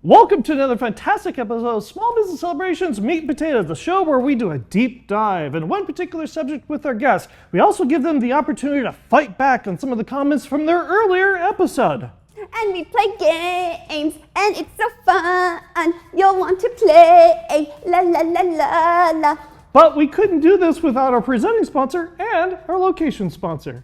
Welcome to another fantastic episode of Small Business Celebrations Meat and Potatoes, the show where we do a deep dive in one particular subject with our guests. We also give them the opportunity to fight back on some of the comments from their earlier episode. And we play games, and it's so fun. You'll want to play, la la la la la. But we couldn't do this without our presenting sponsor and our location sponsor.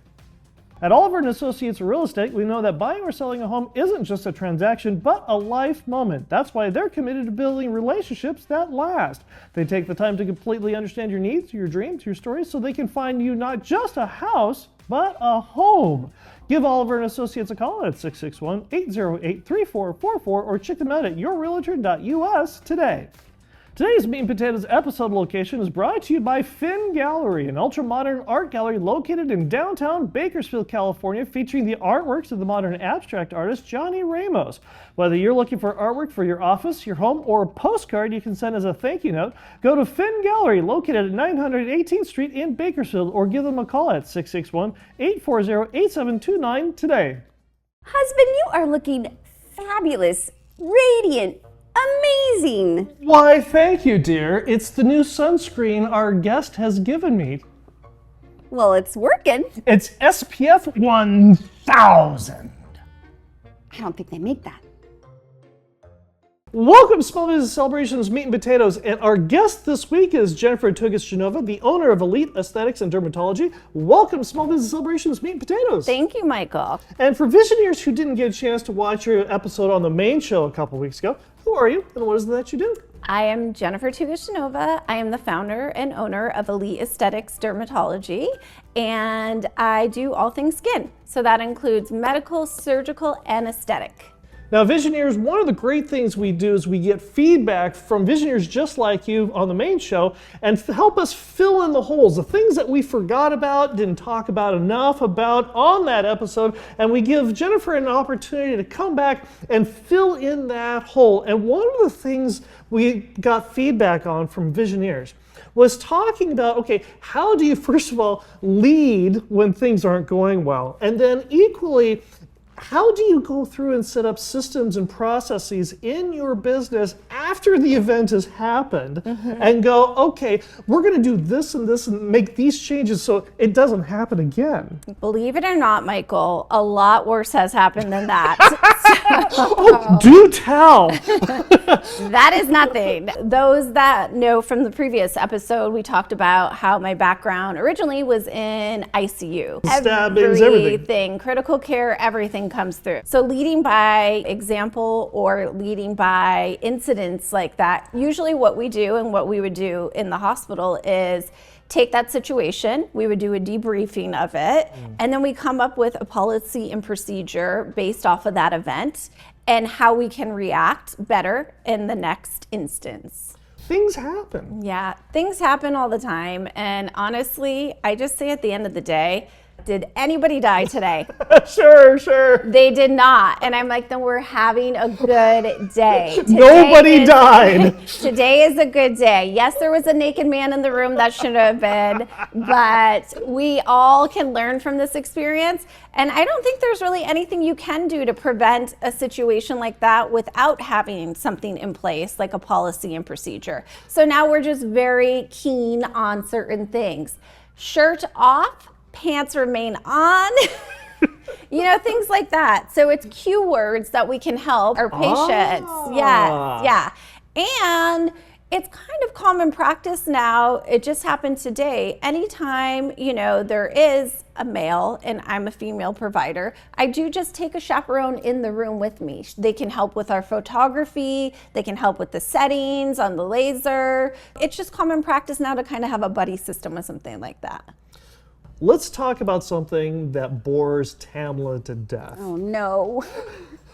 At Oliver & Associates Real Estate, we know that buying or selling a home isn't just a transaction, but a life moment. That's why they're committed to building relationships that last. They take the time to completely understand your needs, your dreams, your stories, so they can find you not just a house, but a home. Give Oliver & Associates a call at 661-808-3444 or check them out at yourrealtor.us today. Today's Meat and Potatoes episode location is brought to you by Finn Gallery, an ultra-modern art gallery located in downtown Bakersfield, California, featuring the artworks of the modern abstract artist Johnny Ramos. Whether you're looking for artwork for your office, your home, or a postcard you can send as a thank you note, go to Finn Gallery, located at 900 18th Street in Bakersfield, or give them a call at 661-840-8729 today. Husband, you are looking fabulous, radiant, amazing. Why, thank you, dear. It's the new sunscreen our guest has given me. Well, it's working. It's SPF 1000. I don't think they make that. Welcome to Small Business Celebrations Meat and Potatoes, and our guest this week is Jennifer Tougas Genova, the owner of Elite Aesthetics and Dermatology. Welcome to Small Business Celebrations Meat and Potatoes. Thank you, Michael. And for visionaries who didn't get a chance to watch your episode on the main show a couple weeks ago, who are you and what is it that you do? I am Jennifer Tougas Genova. I am the founder and owner of Elite Aesthetics Dermatology, and I do all things skin. So that includes medical, surgical, and aesthetic. Now, visionaries, one of the great things we do is we get feedback from visionaries just like you on the main show and help us fill in the holes, the things that we forgot about, didn't talk about enough about on that episode, and we give Jennifer an opportunity to come back and fill in that hole. And one of the things we got feedback on from visionaries was talking about, okay, how do you first of all lead when things aren't going well? And then equally, how do you go through and set up systems and processes in your business after the event has happened and go, okay, we're going to do this and this and make these changes so it doesn't happen again? Believe it or not, Michael, a lot worse has happened than that. Oh, do tell. That is nothing. Those that know from the previous episode, we talked about how my background originally was in ICU. Stabbings, everything. Critical care, everything comes through. So leading by example or leading by incidents like that, usually what we do and what we would do in the hospital is take that situation, we would do a debriefing of it, and then we come up with a policy and procedure based off of that event and how we can react better in the next instance. Things happen. Yeah, things happen all the time. And honestly, I just say at the end of the day, did anybody die today? Sure. They did not. And I'm like, then we're having a good day. Nobody died. Today is a good day. Yes, there was a naked man in the room that should have been, but we all can learn from this experience. And I don't think there's really anything you can do to prevent a situation like that without having something in place, like a policy and procedure. So now we're just very keen on certain things. Shirt off, pants remain on, things like that. So it's cue words that we can help our patients. Yeah. And it's kind of common practice now. It just happened today. Anytime, there is a male and I'm a female provider, I do just take a chaperone in the room with me. They can help with our photography. They can help with the settings on the laser. It's just common practice now to kind of have a buddy system or something like that. Let's talk about something that bores Tamla to death. Oh, no.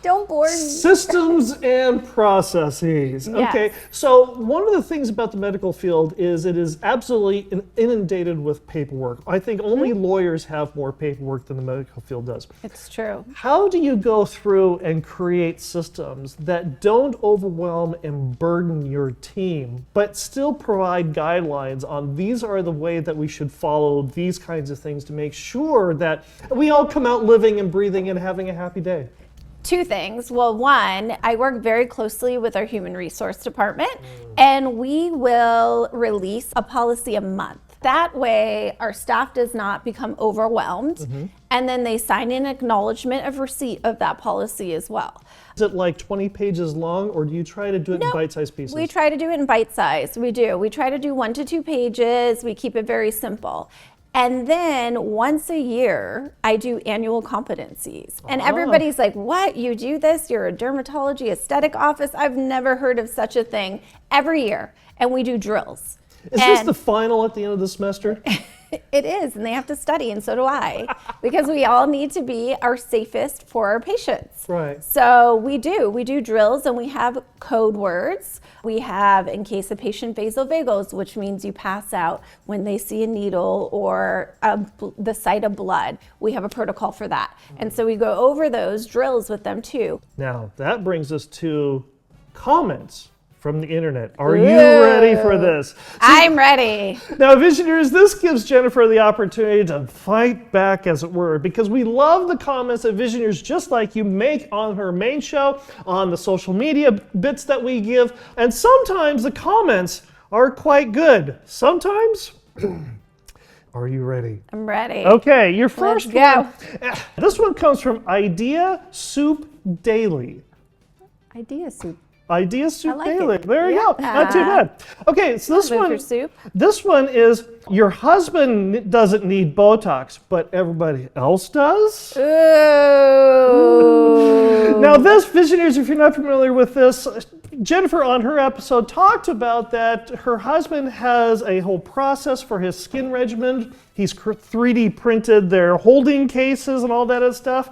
Don't bore me. Systems and processes. Yes. Okay, so one of the things about the medical field is it is absolutely inundated with paperwork. I think only lawyers have more paperwork than the medical field does. It's true. How do you go through and create systems that don't overwhelm and burden your team, but still provide guidelines on these are the way that we should follow these kinds of things to make sure that we all come out living and breathing and having a happy day? Two things. Well, one, I work very closely with our human resource department, and we will release a policy a month. That way, our staff does not become overwhelmed, and then they sign an acknowledgement of receipt of that policy as well. Is it like 20 pages long, or do you try to do it in bite-sized pieces? We try to do it in bite size. We do. We try to do 1 to 2 pages. We keep it very simple. And then once a year, I do annual competencies. And everybody's like, what? You do this? You're a dermatology aesthetic office? I've never heard of such a thing. Every year. And we do drills. Is this the final at the end of the semester? It is, and they have to study, and so do I, because we all need to be our safest for our patients. Right. So we do drills, and we have code words. We have, in case a patient vasovagals, which means you pass out when they see a needle or the sight of blood. We have a protocol for that. And so we go over those drills with them too. Now, that brings us to comments from the internet. Are you ready for this? I'm ready. Now, Visionaries, this gives Jennifer the opportunity to fight back, as it were, because we love the comments that Visionaries just like you make on her main show, on the social media bits that we give, and sometimes the comments are quite good. Sometimes... Are you ready? I'm ready. Okay, your first Let's one. This one comes from Idea Soup Daily. Idea soup. Idea Soup like Daily. it. There you go. Not too bad. Okay, so this one is your husband doesn't need Botox, but everybody else does. Ooh. Now, this, Visionaries, if you're not familiar with this, Jennifer on her episode talked about that her husband has a whole process for his skin regimen. He's 3D printed their holding cases and all that other stuff.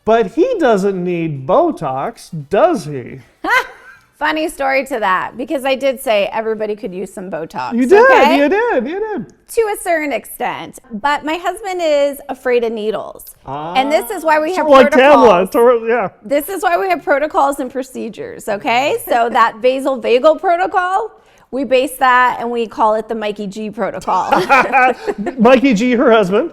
But he doesn't need Botox, does he? Funny story to that, because I did say everybody could use some Botox. You did, okay? you did. To a certain extent. But my husband is afraid of needles. And this is why we have like protocols. Tamla, yeah. This is why we have protocols and procedures, okay? So that vasovagal protocol, we base that and we call it the Mikey G protocol. Mikey G, her husband.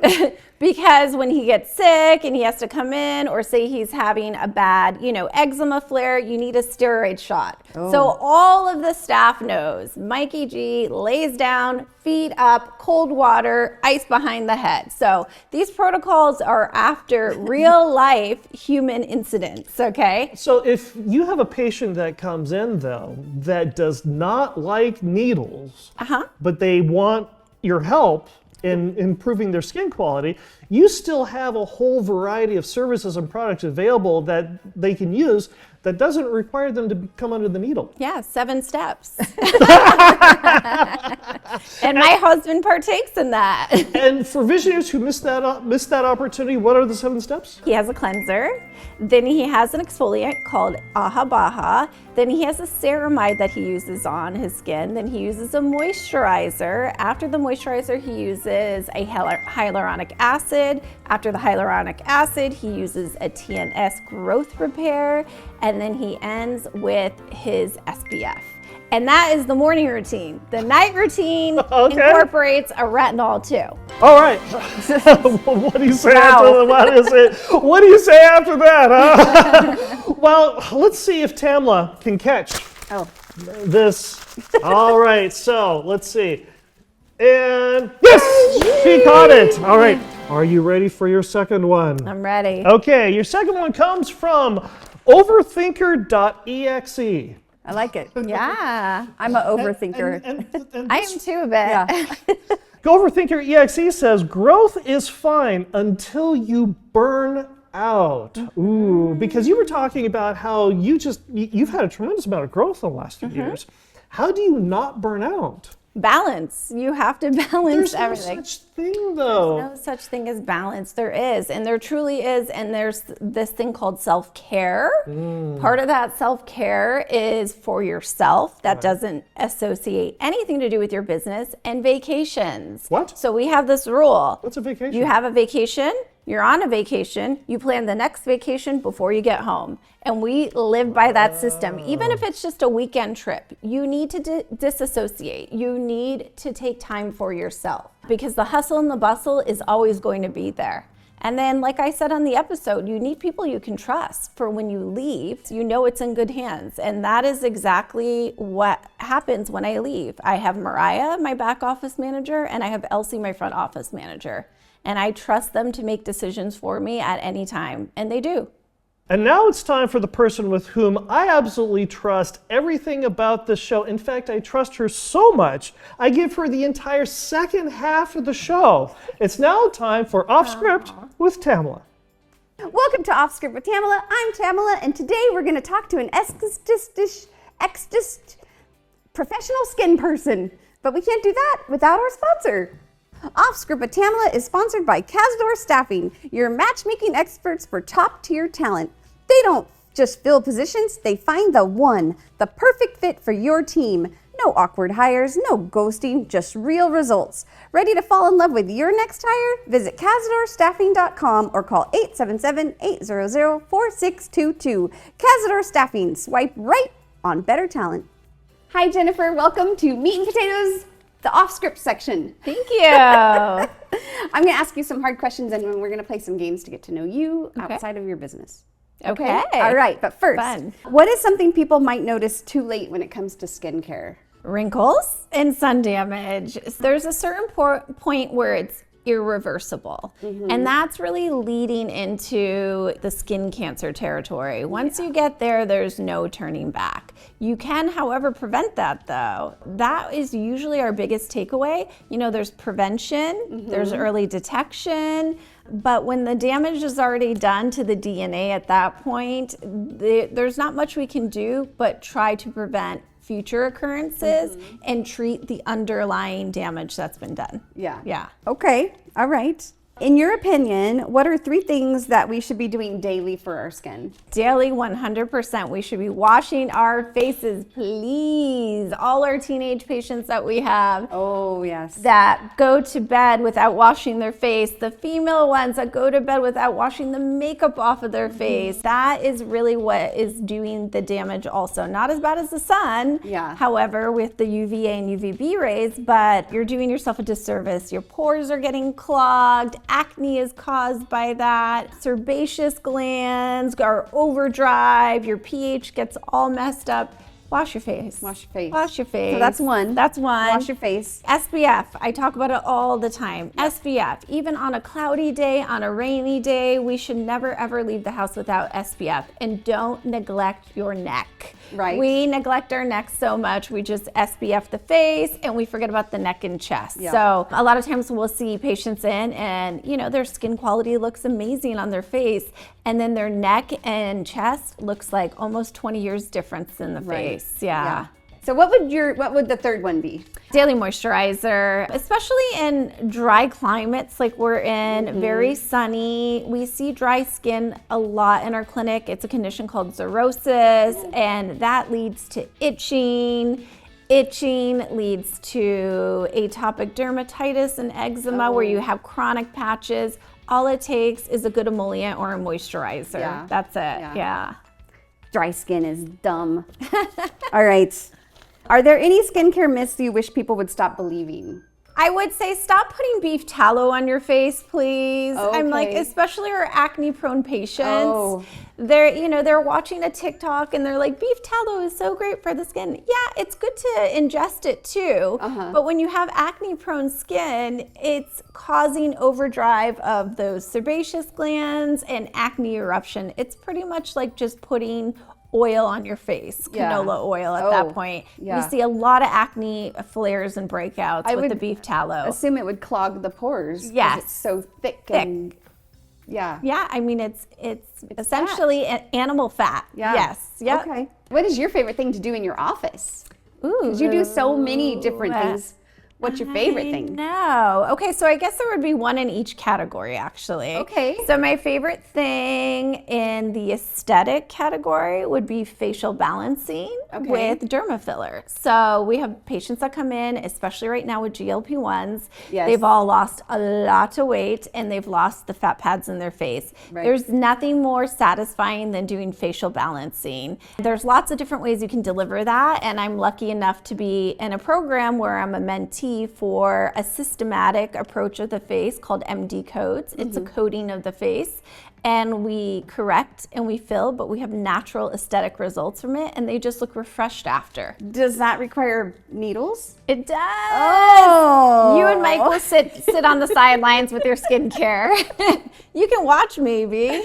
Because when he gets sick and he has to come in, or say he's having a bad, eczema flare, you need a steroid shot. So all of the staff knows Mikey G lays down, feet up, cold water, ice behind the head. So these protocols are after real life human incidents, okay? So if you have a patient that comes in, though, that does not like needles, but they want your help in improving their skin quality, you still have a whole variety of services and products available that they can use that doesn't require them to come under the needle. Yeah, 7 steps. And my husband partakes in that. And for Visionaries who missed that opportunity, what are the 7 steps? He has a cleanser, then he has an exfoliant called Aha Baha, then he has a ceramide that he uses on his skin, then he uses a moisturizer. After the moisturizer, he uses a hyaluronic acid. After the hyaluronic acid, he uses a TNS growth repair, and then he ends with his SPF. And that is the morning routine. The night routine incorporates a retinol too. All right. What do you say after what do you say after that? Huh? Well, let's see if Tamla can catch this. All right. So let's see. And yes, she caught it. All right. Are you ready for your second one? I'm ready. Okay. Your second one comes from overthinker.exe. I like it. Yeah. I'm an overthinker. And I am too a bit. Yeah. Overthinker EXE says, growth is fine until you burn out. Ooh, because you were talking about how you've had a tremendous amount of growth in the last few years. How do you not burn out? Balance. You have to balance everything. There's no such thing, though. There's no such thing as balance. There is, and there truly is, and there's this thing called self-care. Part of that self-care is for yourself. That doesn't associate anything to do with your business, and vacations. What? So we have this rule. What's a vacation? You have a vacation, you're on a vacation, you plan the next vacation before you get home. And we live by that system. Even if it's just a weekend trip, you need to disassociate. You need to take time for yourself, because the hustle and the bustle is always going to be there. And then, like I said on the episode, you need people you can trust for when you leave. You know it's in good hands. And that is exactly what happens when I leave. I have Mariah, my back office manager, and I have Elsie, my front office manager. And I trust them to make decisions for me at any time. And they do. And now it's time for the person with whom I absolutely trust everything about this show. In fact, I trust her so much, I give her the entire second half of the show. It's now time for Off Script with Tamala. Welcome to Off Script with Tamala. I'm Tamala, and today we're going to talk to an professional skin person. But we can't do that without our sponsor. Off Script with Tamala is sponsored by Cazador Staffing, your matchmaking experts for top-tier talent. They don't just fill positions, they find the perfect fit for your team. No awkward hires, no ghosting, just real results. Ready to fall in love with your next hire? Visit CazadorStaffing.com or call 877-800-4622. Cazador Staffing, swipe right on better talent. Hi Jennifer, welcome to Meat and Potatoes, the off-script section. Thank you. I'm going to ask you some hard questions and we're going to play some games to get to know you outside of your business. Okay. All right, but first, Fun. What is something people might notice too late when it comes to skincare? Wrinkles and sun damage. There's a certain point where it's irreversible. And that's really leading into the skin cancer territory. Once you get there, there's no turning back. You can, however, prevent that though. That is usually our biggest takeaway. You know, there's prevention, there's early detection, but when the damage is already done to the DNA at that point, there's not much we can do but try to prevent future occurrences and treat the underlying damage that's been done. Yeah. Okay. All right. In your opinion, what are 3 things that we should be doing daily for our skin? Daily, 100%. We should be washing our faces, please. All our teenage patients that we have. Oh, yes. That go to bed without washing their face. The female ones that go to bed without washing the makeup off of their face. That is really what is doing the damage also. Not as bad as the sun, however, with the UVA and UVB rays, but you're doing yourself a disservice. Your pores are getting clogged. Acne is caused by that. Sebaceous glands are overdrive. Your pH gets all messed up. Wash your face. Wash your face. Wash your face. So that's one. That's one. Wash your face. SPF. I talk about it all the time. SPF. Even on a cloudy day, on a rainy day, we should never ever leave the house without SPF. And don't neglect your neck. Right. We neglect our neck so much. We just SPF the face and we forget about the neck and chest. So a lot of times we'll see patients in and, you know, their skin quality looks amazing on their face. And then their neck and chest looks like almost 20 years difference in the face. Yeah. So what would the third one be? Daily moisturizer, especially in dry climates like we're in, very sunny. We see dry skin a lot in our clinic. It's a condition called xerosis, and that leads to itching. Itching leads to atopic dermatitis and eczema where you have chronic patches. All it takes is a good emollient or a moisturizer. That's it. Dry skin is dumb. All right. Are there any skincare myths you wish people would stop believing? I would say stop putting beef tallow on your face, please. I'm like, especially our acne-prone patients. They're watching a TikTok and they're like, beef tallow is so great for the skin. Yeah, it's good to ingest it too. But when you have acne-prone skin, it's causing overdrive of those sebaceous glands and acne eruption. It's pretty much like just putting oil on your face, canola oil at that point. We see a lot of acne flares and breakouts with the beef tallow. Assume it would clog the pores. Yes. It's so thick. And I mean, it's essentially animal fat. Yes. Yep. Okay. What is your favorite thing to do in your office? Because you do so many different things. What's your favorite thing? No. Okay, so I guess there would be one in each category, actually. Okay. So my favorite thing in the aesthetic category would be facial balancing with derma filler. So we have patients that come in, especially right now with GLP-1s. Yes. They've all lost a lot of weight and they've lost the fat pads in their face. Right. There's nothing more satisfying than doing facial balancing. There's lots of different ways you can deliver that, and I'm lucky enough to be in a program where I'm a mentee MT for a systematic approach of the face called MD codes. It's a coding of the face. And we correct and we fill, but we have natural aesthetic results from it, and they just look refreshed after. Does that require needles? It does. Oh. You and Mike will sit on the sidelines with your skincare. You can watch maybe.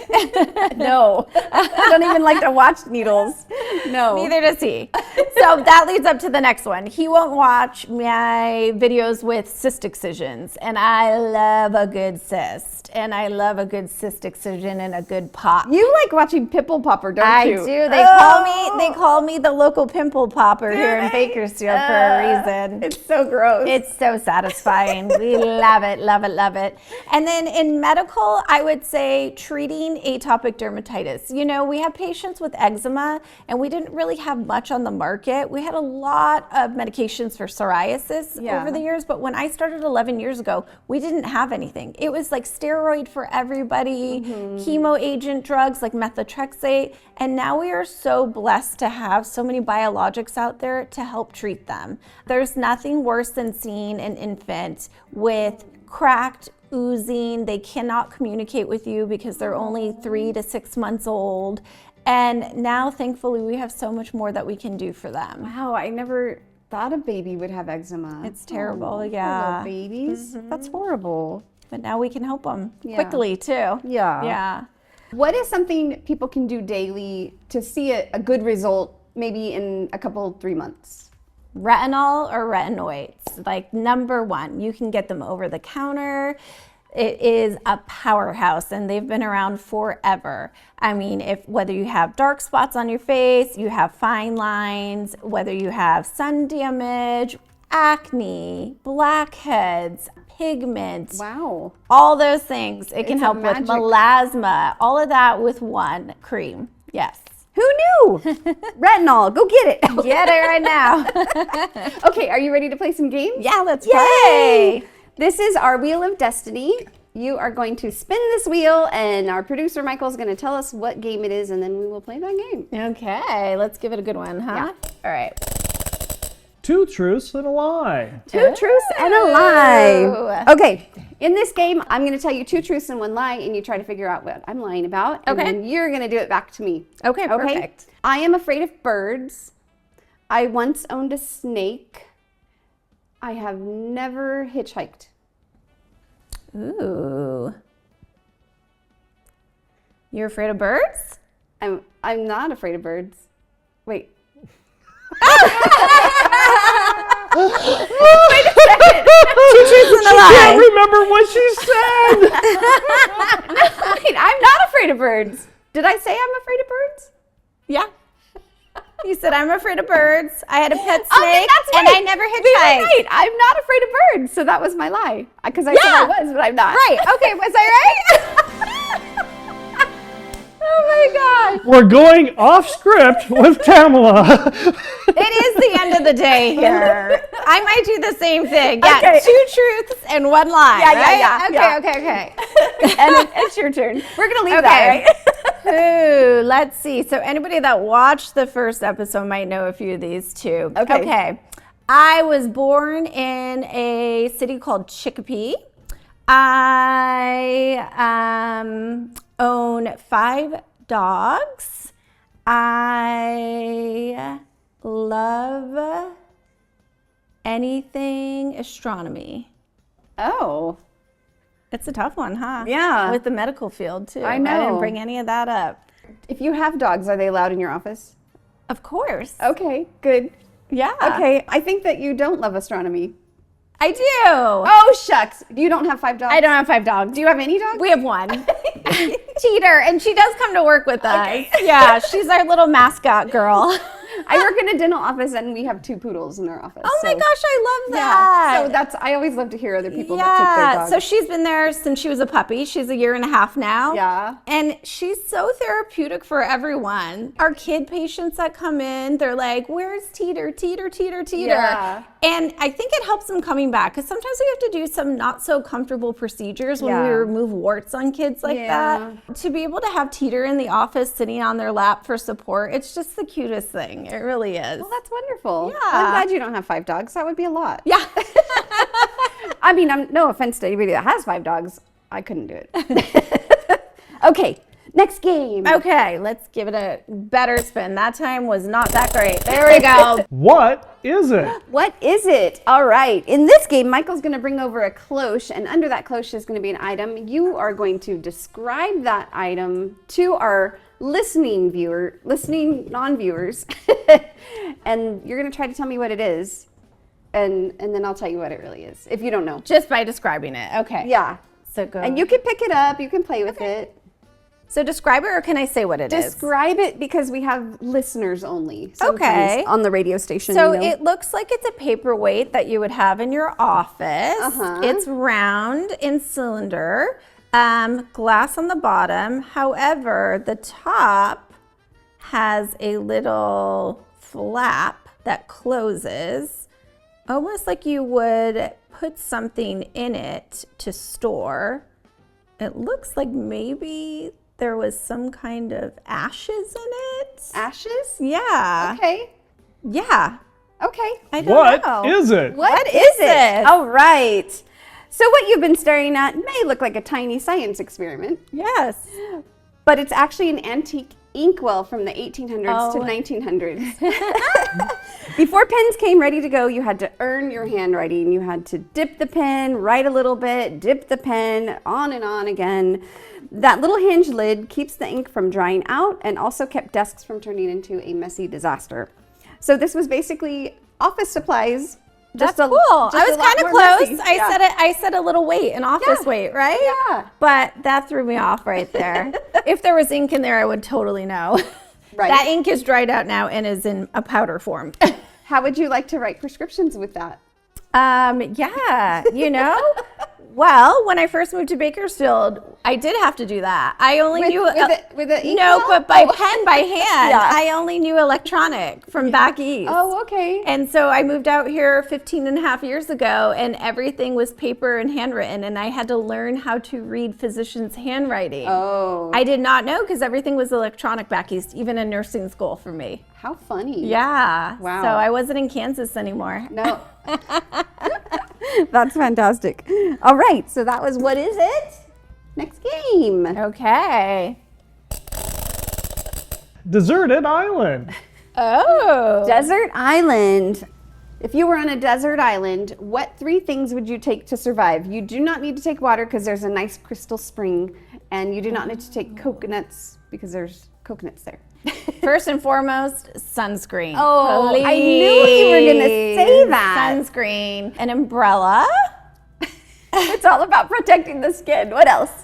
No. I don't even like to watch needles. No. Neither does he. So that leads up to the next one. He won't watch my videos with cyst excisions, and I love a good cyst, and I love a good cyst excision and a good pop. You like watching Pimple Popper, don't you? I do. They call me the local pimple popper here in Bakersfield for a reason. It's so gross. It's so satisfying. We love it, love it, love it. And then in medical, I would say treating atopic dermatitis. You know, we have patients with eczema, and we didn't really have much on the market. We had a lot of medications for psoriasis over the years, but when I started 11 years ago, we didn't have anything. It was like steroid for everybody, chemo agent drugs like methotrexate, and now we are so blessed to have so many biologics out there to help treat them. There's nothing worse than seeing an infant with cracked, oozing, they cannot communicate with you because they're only 3 to 6 months old. And now, thankfully, we have so much more that we can do for them. Wow, I never thought a baby would have eczema. It's terrible, Poor yeah. little babies. That's horrible. But now we can help them quickly, too. Yeah. Yeah. What is something people can do daily to see a good result, maybe in a couple, 3 months? Retinol or retinoids, like number one, you can get them over the counter. It is a powerhouse, and they've been around forever. I mean, whether you have dark spots on your face, you have fine lines, whether you have sun damage, acne, blackheads, pigment, Wow. all those things, it can It's a help with magic- melasma, all of that with one cream. Yes. Who knew? Retinol, go get it. Get it right now. Okay, are you ready to play some games? Yeah, let's Yay! play. This is our Wheel of Destiny. You are going to spin this wheel, and our producer Michael is going to tell us what game it is, and then we will play that game. Okay, let's give it a good one, huh? All right. 2 truths and a lie. 2 truths and a lie. Okay, in this game, I'm going to tell you 2 truths and 1 lie, and you try to figure out what I'm lying about. And Okay. then you're going to do it back to me. Okay, perfect. I am afraid of birds. I once owned a snake. I have never hitchhiked. Ooh. You're afraid of birds? I'm not afraid of birds. Wait. Two truths and a I can't lie. remember what she said. Wait, I'm not afraid of birds. Did I say I'm afraid of birds? Yeah. You said I'm afraid of birds. I had a pet Oh, then snake, that's and right. I never Wait, hitchhiked. wait, I'm not afraid of birds. So that was my lie. Because I said I was, but I'm not. Right. Okay. Was I right? Oh my God. We're going off script with Tamala. It is the end of the day here. I might do the same thing. Yeah. Okay. 2 truths and 1 lie. Yeah, yeah, right? yeah, Okay. yeah. Okay. And it's your turn. We're going to leave that, Okay. right? Ooh, let's see. So anybody that watched the first episode might know a few of these too. Okay. I was born in a city called Chicopee. I own 5 dogs. I love anything astronomy. Oh. It's a tough one, huh? Yeah. With the medical field too. I I know. didn't bring any of that up. If you have dogs, are they allowed in your office? Of course. Okay, good. Yeah. Okay, I think that you don't love astronomy. I do. Oh, shucks. You don't have 5 dogs? I don't have 5 dogs. Do you have any dogs? We have 1. Cheater, and she does come to work with us. Okay. Yeah, she's our little mascot girl. I work in a dental office, and we have 2 poodles in our office. Oh my so- gosh, I love Yeah. that. So I always love to hear other people that take their dogs. So she's been there since she was a puppy. She's a 1.5 years now. Yeah. And she's so therapeutic for everyone. Our kid patients that come in, they're like, where's Teeter, Teeter, Teeter, Teeter? Yeah. And I think it helps them coming back because sometimes we have to do some not so comfortable procedures when we Yeah. remove warts on kids like Yeah. that. To be able to have Teeter in the office sitting on their lap for support, it's just the cutest thing. It really is. Well, that's wonderful. Yeah. Well, I'm glad you don't have 5 dogs. That would be a lot. Yeah. I mean, no offense to anybody that has 5 dogs. I couldn't do it. Okay, next game. Okay, let's give it a better spin. That time was not that great. There we go. What is it? What is it? All right. In this game, Michael's going to bring over a cloche, and under that cloche is going to be an item. You are going to describe that item to our listening non-viewers, and you're going to try to tell me what it is, and then I'll tell you what it really is, if you don't know. Just by describing it. Okay. Yeah. So go. And you can pick it up. You can play with it. So describe it, or can I say what it is? Describe it because we have listeners only. Okay. On the radio station. So it looks like it's a paperweight that you would have in your office. It's round in cylinder, glass on the bottom. However, the top has a little flap that closes, almost like you would put something in it to store. It looks like maybe there was some kind of ashes in it. Ashes? Yeah. Okay. Yeah. Okay. I don't know. What is it? What is it? All right. So what you've been staring at may look like a tiny science experiment, Yes. but it's actually an antique inkwell from the 1800s to 1900s. Before pens came ready to go, you had to earn your handwriting. You had to dip the pen, write a little bit, dip the pen, on and on again. That little hinge lid keeps the ink from drying out and also kept desks from turning into a messy disaster. So this was basically office supplies. That's cool. I was kind of close. I said a little weight, an office weight, right? Yeah. But that threw me off right there. If there was ink in there, I would totally know. Right. That ink is dried out now and is in a powder form. How would you like to write prescriptions with that? Yeah, well, when I first moved to Bakersfield, I did have to do that. I only knew with the ink no, well? but by pen by hand. Yeah. I only knew electronic from back east. Oh, okay. And so I moved out here 15 and a half years ago, and everything was paper and handwritten, and I had to learn how to read physicians' handwriting. Oh. I did not know because everything was electronic back east, even in nursing school for me. How funny. Yeah. Wow. So I wasn't in Kansas anymore. No. That's fantastic. All right, so that was What Is It? Next game. Okay. Deserted island. Oh. Desert island. If you were on a desert island, what 3 things would you take to survive? You do not need to take water because there's a nice crystal spring, and you do not need to take coconuts because there's coconuts there. First and foremost, sunscreen. Oh, Please. I knew you were going to say that. Sunscreen. An umbrella. It's all about protecting the skin. What else?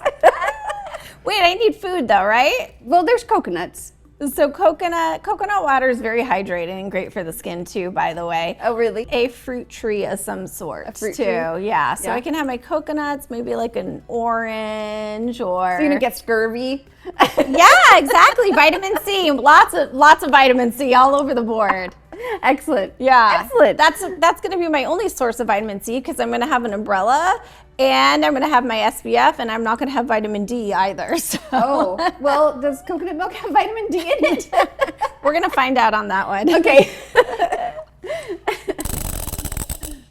Wait, I need food though, right? Well, there's coconuts. So coconut water is very hydrating and great for the skin too, by the way. Oh, really? A fruit tree of some sort fruit too. tree? Yeah. So Yeah. I can have my coconuts, maybe like an orange or So you don't get scurvy. yeah, exactly. Vitamin C. Lots of vitamin C all over the board. Excellent. Yeah. Excellent. That's going to be my only source of vitamin C because I'm going to have an umbrella and I'm going to have my SPF and I'm not going to have vitamin D either. So Oh, well, does coconut milk have vitamin D in it? we're going to find out on that one. Okay.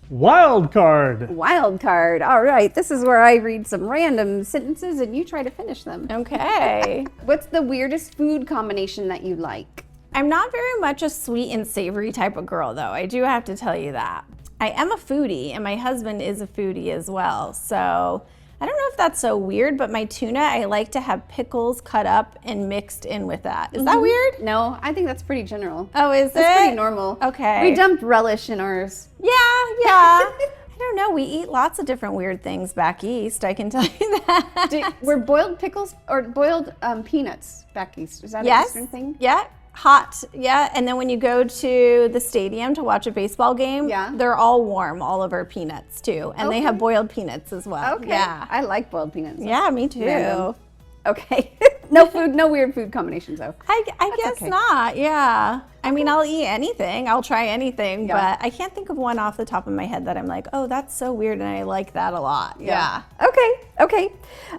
Wild card. Wild card. All right. This is where I read some random sentences and you try to finish them. Okay. What's the weirdest food combination that you like? I'm not very much a sweet and savory type of girl, though. I do have to tell you that. I am a foodie, and my husband is a foodie as well. So I don't know if that's so weird, but my tuna, I like to have pickles cut up and mixed in with that. Is that weird? No, I think that's pretty general. Oh, is That's it? pretty normal. Okay. We dumped relish in ours. Yeah. I don't know. We eat lots of different weird things back east. I can tell you that. Were boiled pickles or boiled peanuts back east? Is that an Yes. Eastern thing? Yeah. Hot. Yeah. And then when you go to the stadium to watch a baseball game, Yeah. they're all warm, all of our peanuts too. And they have boiled peanuts as well. Okay. Yeah. I like boiled peanuts. Yeah, me too. Random. Okay. No weird food combinations though. I guess okay. not. Yeah. I mean, I'll eat anything. I'll try anything, Yeah. but I can't think of one off the top of my head that I'm like, oh, that's so weird, and I like that a lot. Yeah. Okay.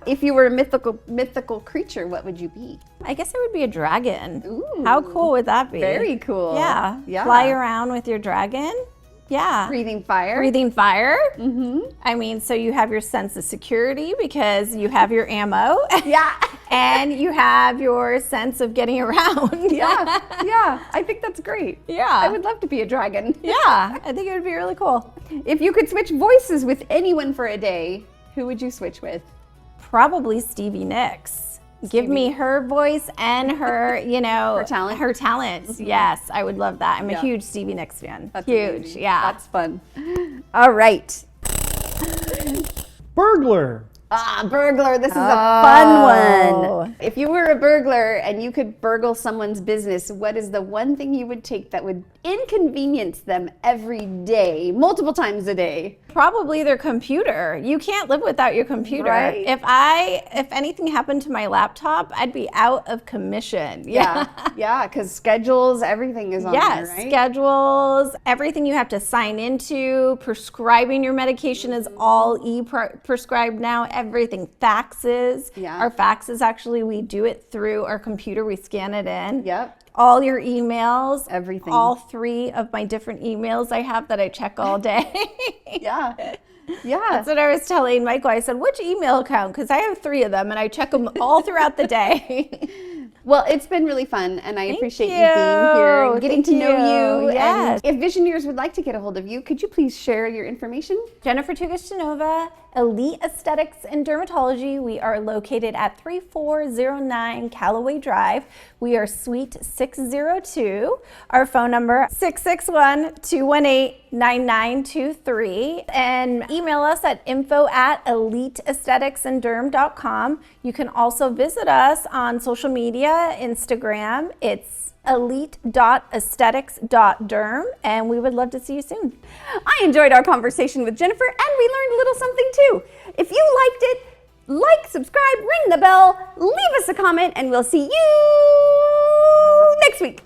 If you were a mythical creature, what would you be? I guess it would be a dragon. Ooh. How cool would that be? Very cool. Yeah. Yeah. Fly around with your dragon. Yeah. Breathing fire. Breathing fire. I mean, so you have your sense of security because you have your ammo. Yeah. And you have your sense of getting around. Yeah. Yeah. I think that's great. Yeah. I would love to be a dragon. Yeah, I think it would be really cool. If you could switch voices with anyone for a day, who would you switch with? Probably Stevie Nicks. Give me her voice and her, Her talent? Her talents. Yes, I would love that. I'm a Yeah. huge Stevie Nicks fan. That's huge, amazing. yeah. That's fun. All right. Burglar. Burglar. This is a fun one. If you were a burglar and you could burgle someone's business, what is the one thing you would take that would inconvenience them every day, multiple times a day? Probably their computer. You can't live without your computer. Right. If anything happened to my laptop, I'd be out of commission. Yeah. Yeah, because schedules, everything is on Yes, there, right? schedules, everything you have to sign into, prescribing your medication is all prescribed now, everything, faxes. Yeah. Our faxes, actually, we do it through our computer, we scan it in. Yep. All your emails. Everything. All 3 of my different emails I have that I check all day. Yeah. Yeah. That's what I was telling Michael. I said, which email account? Because I have 3 of them and I check them all throughout the day. Well, it's been really fun, and I appreciate you being you. here and getting to Thank know you. Yes. And if visionaries would like to get a hold of you, could you please share your information? Jennifer Tougas Genova, Elite Aesthetics and Dermatology. We are located at 3409 Callaway Drive. We are Suite 602. Our phone number 661-218-9923. And email us at info@eliteaestheticsandderm.com. You can also visit us on social media, Instagram. It's elite.aesthetics.derm, and we would love to see you soon. I enjoyed our conversation with Jennifer, and we learned a little something too. If you liked it, like, subscribe, ring the bell, leave us a comment, and we'll see you next week.